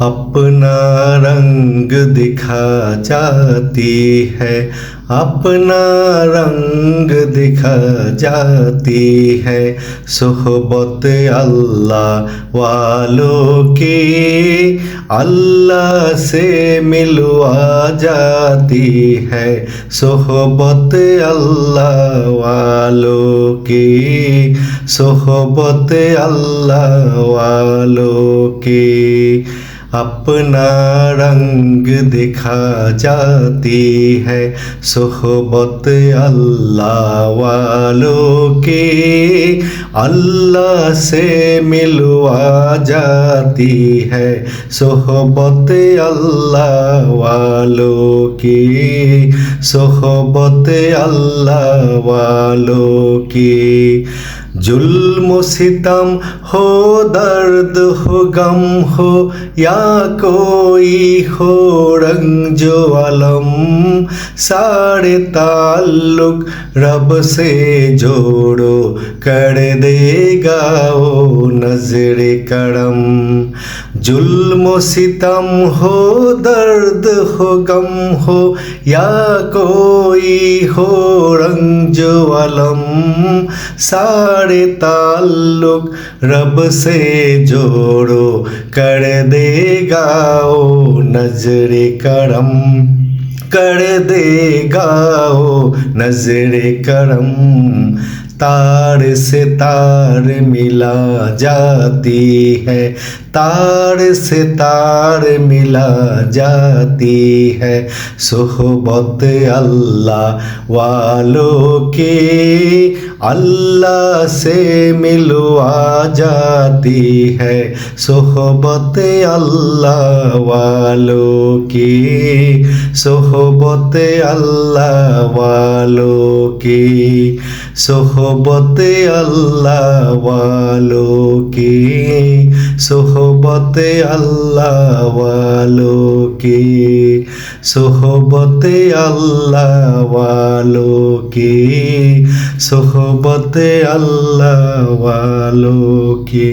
अपना रंग दिखा जाती है, अपना रंग दिखा जाती है। सोहबत अल्लाह वालों की अल्लाह से मिलवा जाती है। सोहबत अल्लाह वालों की, सोहबत अल्लाह वालों की अपना रंग दिखा जाती है। सोहबत अल्लाह वालों की अल्लाह से मिलवा जाती है। सोहबत अल्लाह वालों की, सोहबत अल्लाह वालों की। जुल्म सितम हो, दर्द हो, गम हो, या कोई हो रंग जो अलम, सारे ताल्लुक रब से जोड़ो, कर देगा वो नजरे करम। जुल्म सितम हो, दर्द हो, गम हो, या कोई हो रंग जो अलम, सारे ताल्लुक रब से जोड़ो, कर देगा वो नजरे करम, कर देगा वो नजरे करम। तार से तार मिला जाती है, तार से तार मिला जाती है। सोहबत अल्लाह वालों की अल्लाह से मिलवा जाती है। सोहबत अल्लाह वालों की, सोहबत अल्लाह वालों की, सोहबत अल्लाह वालों की, सोहबत अल्लाह वालों की, सोहबत अल्लाह वालों की, सोहबत अल्लाह वालों की।